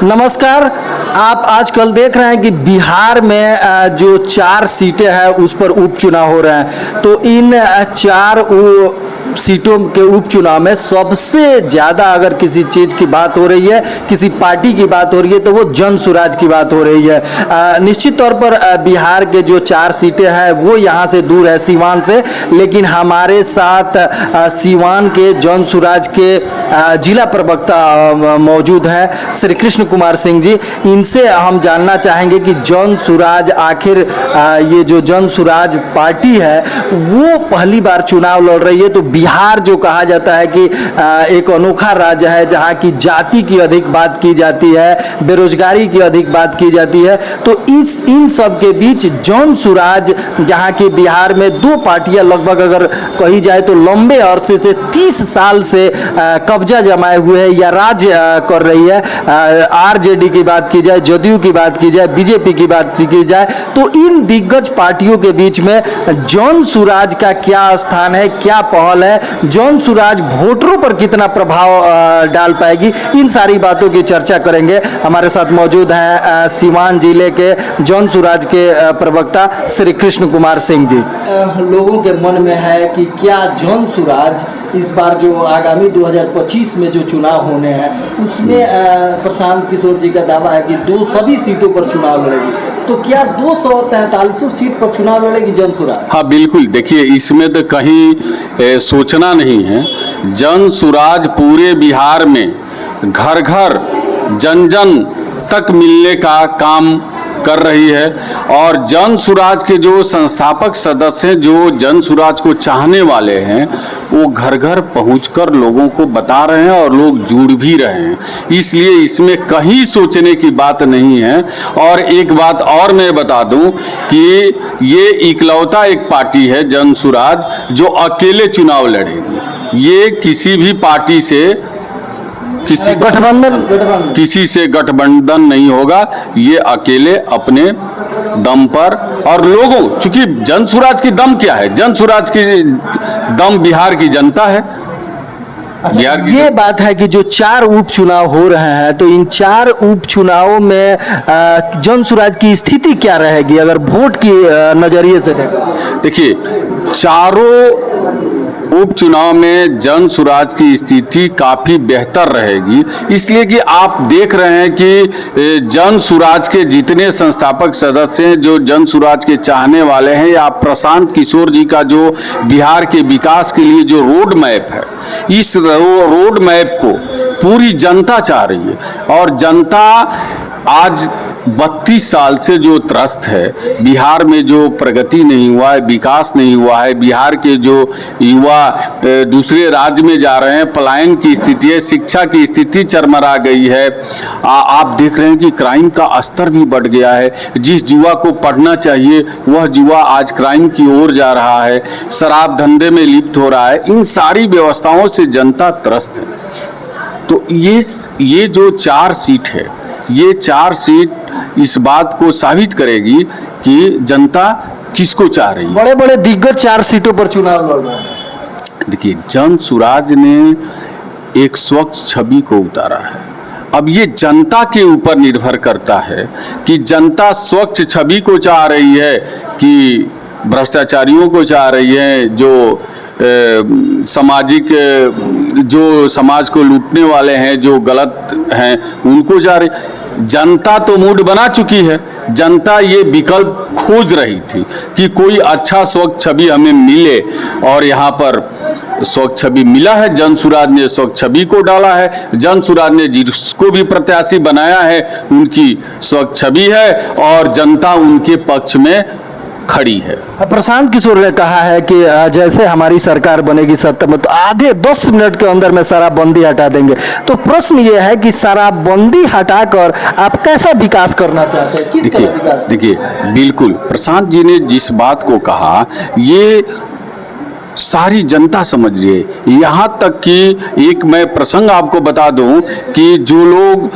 नमस्कार। आप आजकल देख रहे हैं कि बिहार में जो 4 सीटें हैं उस पर उपचुनाव हो रहे हैं। तो इन 4 सीटों के उपचुनाव में सबसे ज़्यादा अगर किसी चीज़ की बात हो रही है, किसी पार्टी की बात हो रही है, तो वो जन सुराज की बात हो रही है। निश्चित तौर पर बिहार के जो 4 सीटें हैं वो यहाँ से दूर है, सीवान से, लेकिन हमारे साथ सीवान के जन सुराज के जिला प्रवक्ता मौजूद हैं, श्री कृष्ण कुमार सिंह जी। इनसे हम जानना चाहेंगे कि जन सुराज आखिर ये जो जन सुराज पार्टी है वो पहली बार चुनाव लड़ रही है। तो बिहार जो कहा जाता है कि एक अनोखा राज्य है जहां की जाति की अधिक बात की जाती है, बेरोजगारी की अधिक बात की जाती है, तो इन सब के बीच जन सुराज जहां की बिहार में 2 पार्टियां लगभग अगर कही जाए तो लंबे अरसे से 30 साल से कब्जा जमाए हुए है या राज कर रही है। आरजेडी की बात की जाए, जदयू की बात की जाए, बीजेपी की बात की जाए, तो इन दिग्गज पार्टियों के बीच में जन सुराज का क्या स्थान है, क्या पहल है, जन सुराज वोटरों पर कितना प्रभाव डाल पाएगी, इन सारी बातों की चर्चा करेंगे। हमारे साथ मौजूद हैं सीवान जिले के जन सुराज के प्रवक्ता श्री कृष्ण कुमार सिंह जी। लोगों के मन में है कि क्या जन सुराज इस बार जो आगामी 2025 में जो चुनाव होने हैं उसमें प्रशांत किशोर जी का दावा है कि सभी सीटों पर चुनाव लड़ेगी, तो क्या 243 सीट पर चुनाव लड़ेगी जन सुराज? हाँ बिल्कुल, देखिए इसमें तो कहीं सोचना नहीं है। जन सुराज पूरे बिहार में घर घर जन जन तक मिलने का काम कर रही है और जन सुराज के जो संस्थापक सदस्य हैं, जो जन सुराज को चाहने वाले हैं, वो घर घर पहुंचकर लोगों को बता रहे हैं और लोग जुड़ भी रहे हैं। इसलिए इसमें कहीं सोचने की बात नहीं है। और एक बात और मैं बता दूं कि ये इकलौता एक पार्टी है जन सुराज जो अकेले चुनाव लड़ेगी। ये किसी भी पार्टी से किसी से गठबंधन नहीं होगा। ये अकेले अपने दम पर, और लोगों, चूंकि जन सुराज की दम क्या है, जन सुराज की दम बिहार की जनता है। बिहार की ये बात है कि जो 4 उपचुनाव हो रहे हैं, तो इन 4 उपचुनावों में जन सुराज की स्थिति क्या रहेगी अगर वोट की नजरिए से देखें? देखिए, चारों उपचुनाव में जन सुराज की स्थिति काफ़ी बेहतर रहेगी, इसलिए कि आप देख रहे हैं कि जन सुराज के जितने संस्थापक सदस्य हैं, जो जन सुराज के चाहने वाले हैं, या प्रशांत किशोर जी का जो बिहार के विकास के लिए जो रोड मैप है, इस रोड मैप को पूरी जनता चाह रही है। और जनता आज 32 साल से जो त्रस्त है, बिहार में जो प्रगति नहीं हुआ है, विकास नहीं हुआ है, बिहार के जो युवा दूसरे राज्य में जा रहे हैं, पलायन की स्थिति है, शिक्षा की स्थिति चरमरा गई है। आप देख रहे हैं कि क्राइम का स्तर भी बढ़ गया है। जिस युवा को पढ़ना चाहिए वह युवा आज क्राइम की ओर जा रहा है, शराब धंधे में लिप्त हो रहा है। इन सारी व्यवस्थाओं से जनता त्रस्त है। तो ये जो 4 सीट है, ये 4 सीट इस बात को साबित करेगी कि जनता किसको चाह रही है। बड़े बड़े दिग्गज 4 सीटों पर चुनाव लड़ रहे हैं। देखिए, जन सुराज ने एक स्वच्छ छवि को उतारा है। अब ये जनता के ऊपर निर्भर करता है कि जनता स्वच्छ छवि को चाह रही है कि भ्रष्टाचारियों को चाह रही है, जो सामाजिक, जो समाज को लूटने वाले हैं, जो गलत हैं, उनको जा रही। जनता तो मूड बना चुकी है। जनता ये विकल्प खोज रही थी कि कोई अच्छा स्वच्छ छवि हमें मिले, और यहाँ पर स्वच्छ छवि मिला है। जन सुराज ने स्वच्छ छवि को डाला है। जन सुराज ने जिसको भी प्रत्याशी बनाया है उनकी स्वच्छ छवि है, और जनता उनके पक्ष में खड़ी है। प्रशांत किशोर ने कहा है कि जैसे हमारी सरकार बनेगी सत्ता में, तो आधे 10 मिनट के अंदर में शराबबंदी हटा देंगे। तो प्रश्न ये है कि शराबबंदी हटाकर आप कैसा विकास करना चाहते हैं, किस तरह विकास? देखिए, बिल्कुल प्रशांत जी ने जिस बात को कहा, ये सारी जनता समझ रही है। यहाँ तक कि एक मैं प्रसंग आपको बता दूं कि जो लोग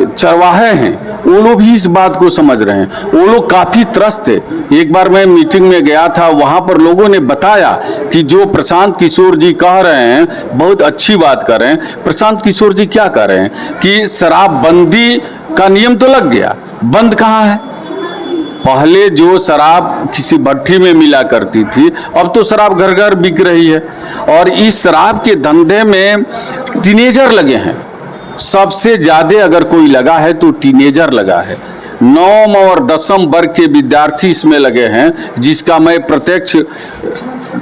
चरवाहे हैं वो लोग भी इस बात को समझ रहे हैं। वो लोग काफी त्रस्त थे। एक बार मैं मीटिंग में गया था, वहां पर लोगों ने बताया कि जो प्रशांत किशोर जी कह रहे हैं बहुत अच्छी बात कर रहे हैं। प्रशांत किशोर जी क्या कह रहे हैं कि शराबबंदी का नियम तो लग गया, बंद कहाँ है? पहले जो शराब किसी भट्टी में मिला करती थी, अब तो शराब घर घर बिक रही है। और इस शराब के धंधे में टीनेजर लगे हैं। सबसे ज्यादा अगर कोई लगा है तो टीनेजर लगा है। 9वीं और 10वीं वर्ग के विद्यार्थी इसमें लगे हैं, जिसका मैं प्रत्यक्ष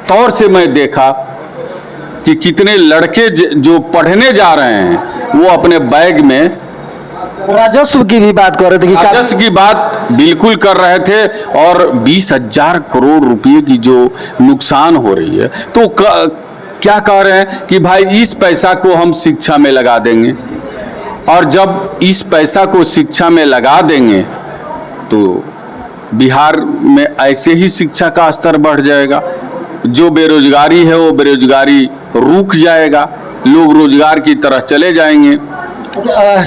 तौर से मैं देखा कि कितने लड़के जो पढ़ने जा रहे हैं वो अपने बैग में राजस्व की भी बात कर रहे थे कि राजस्व की बात बिल्कुल कर रहे थे। और 20,000 करोड़ रुपए की जो नुकसान हो रही है, तो क्या कह रहे हैं कि भाई इस पैसा को हम शिक्षा में लगा देंगे। और जब इस पैसा को शिक्षा में लगा देंगे तो बिहार में ऐसे ही शिक्षा का स्तर बढ़ जाएगा। जो बेरोजगारी है वो बेरोजगारी रुक जाएगा, लोग रोजगार की तरह चले जाएंगे।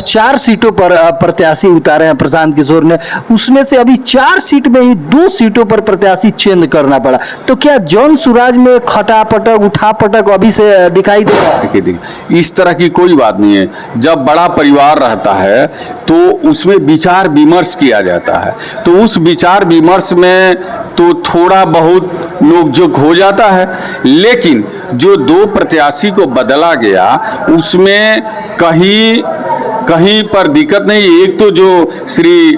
4 सीटों पर प्रत्याशी उतारे हैं प्रशांत किशोर ने, उसमें से अभी 4 सीट में ही 2 सीटों पर प्रत्याशी चेंज करना पड़ा। तो क्या जन सुराज में खटापटक उठापटक अभी से दिखाई दे रहा है? देखिए, इस तरह की कोई बात नहीं है। जब बड़ा परिवार रहता है तो उसमें विचार विमर्श किया जाता है, तो उस विचार विमर्श में तो थोड़ा बहुत नोकझोंक हो जाता है। लेकिन जो 2 प्रत्याशी को बदला गया उसमें कहीं पर दिक्कत नहीं। एक तो जो श्री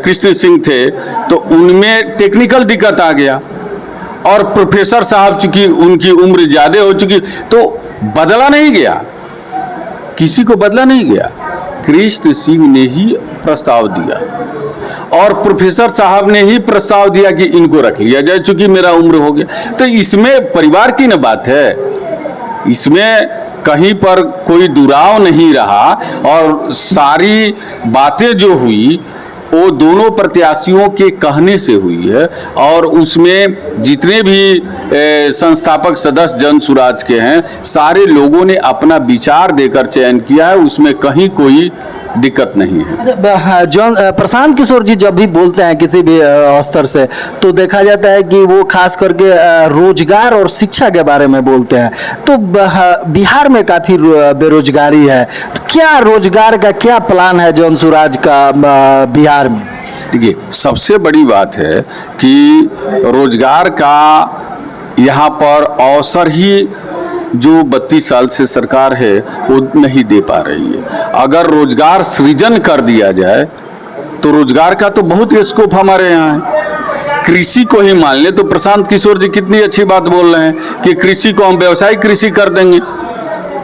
कृष्ण सिंह थे तो उनमें टेक्निकल दिक्कत आ गया, और प्रोफेसर साहब चूंकि उनकी उम्र ज्यादा हो चुकी, तो बदला नहीं गया, किसी को बदला नहीं गया। कृष्ण सिंह ने ही प्रस्ताव दिया और प्रोफेसर साहब ने ही प्रस्ताव दिया कि इनको रख लिया जाए चूंकि मेरा उम्र हो गया। तो इसमें परिवार की न बात है, इसमें कहीं पर कोई दुराव नहीं रहा। और सारी बातें जो हुई वो दोनों प्रत्याशियों के कहने से हुई है। और उसमें जितने भी संस्थापक सदस्य जन सुराज के हैं, सारे लोगों ने अपना विचार देकर चयन किया है, उसमें कहीं कोई दिक्कत नहीं है। जॉन प्रशांत किशोर जी जब भी बोलते हैं किसी भी स्तर से, तो देखा जाता है कि वो खास करके रोजगार और शिक्षा के बारे में बोलते हैं। तो बिहार में काफ़ी बेरोजगारी है, तो क्या रोजगार का क्या प्लान है जॉन सुराज का बिहार में? देखिए, सबसे बड़ी बात है कि रोजगार का यहाँ पर अवसर ही जो 32 साल से सरकार है वो नहीं दे पा रही है। अगर रोजगार सृजन कर दिया जाए तो रोजगार का तो बहुत स्कोप हमारे यहाँ है। कृषि को ही मान ले तो प्रशांत किशोर जी कितनी अच्छी बात बोल रहे हैं कि कृषि को हम व्यावसायिक कृषि कर देंगे,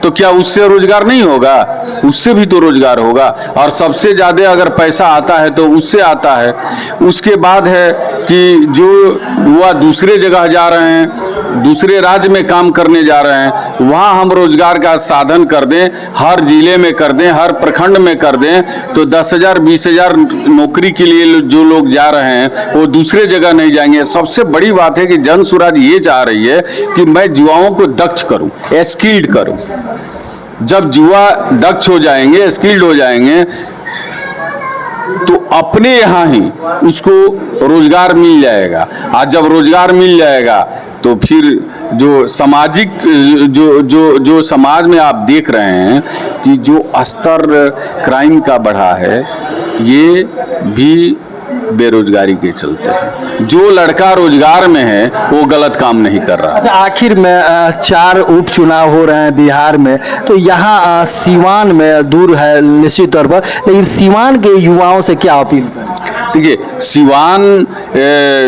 तो क्या उससे रोजगार नहीं होगा? उससे भी तो रोजगार होगा। और सबसे ज़्यादा अगर पैसा आता है तो उससे आता है। उसके बाद है कि जो युवा दूसरे जगह जा रहे हैं, दूसरे राज्य में काम करने जा रहे हैं, वहाँ हम रोजगार का साधन कर दें, हर जिले में कर दें, हर प्रखंड में कर दें, तो 10,000 20,000 नौकरी के लिए जो लोग जा रहे हैं वो दूसरे जगह नहीं जाएंगे। सबसे बड़ी बात है कि जन सुराज ये चाह रही है कि मैं युवाओं को दक्ष करूं, स्किल्ड करूं। जब युवा दक्ष हो जाएंगे, स्किल्ड हो जाएंगे, तो अपने यहाँ ही उसको रोजगार मिल जाएगा। आज जब रोजगार मिल जाएगा तो फिर जो सामाजिक जो समाज में आप देख रहे हैं कि जो स्तर क्राइम का बढ़ा है, ये भी बेरोजगारी के चलते है। जो लड़का रोजगार में है वो गलत काम नहीं कर रहा। अच्छा, आखिर में 4 उपचुनाव हो रहे हैं बिहार में, तो यहाँ सीवान में दूर है निश्चित तौर पर, लेकिन सीवान के युवाओं से क्या अपील? देखिए, सीवान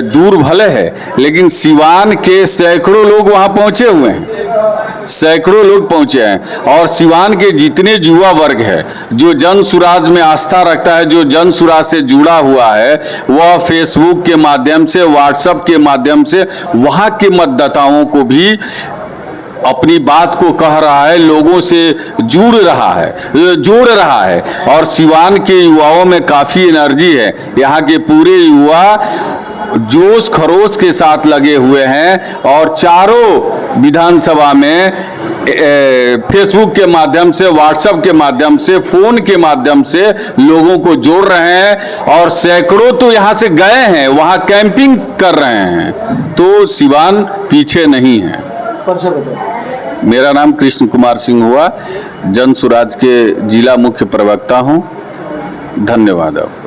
दूर भले है, लेकिन सीवान के सैकड़ों लोग वहाँ पहुँचे हुए हैं, सैकड़ों लोग पहुंचे हैं। और सीवान के जितने युवा वर्ग है जो जन सुराज में आस्था रखता है, जो जन सुराज से जुड़ा हुआ है, वह फेसबुक के माध्यम से, व्हाट्सएप के माध्यम से वहाँ के मतदाताओं को भी अपनी बात को कह रहा है, लोगों से जोड़ रहा है। और सीवान के युवाओं में काफ़ी एनर्जी है। यहाँ के पूरे युवा जोश खरोश के साथ लगे हुए हैं और चारों विधानसभा में फेसबुक के माध्यम से, व्हाट्सएप के माध्यम से, फोन के माध्यम से लोगों को जोड़ रहे हैं और सैकड़ों तो यहाँ से गए हैं, वहाँ कैंपिंग कर रहे हैं। तो सिवान पीछे नहीं है। मेरा नाम कृष्ण कुमार सिंह हुआ, जन सुराज के जिला मुख्य प्रवक्ता हूँ। धन्यवाद आपको।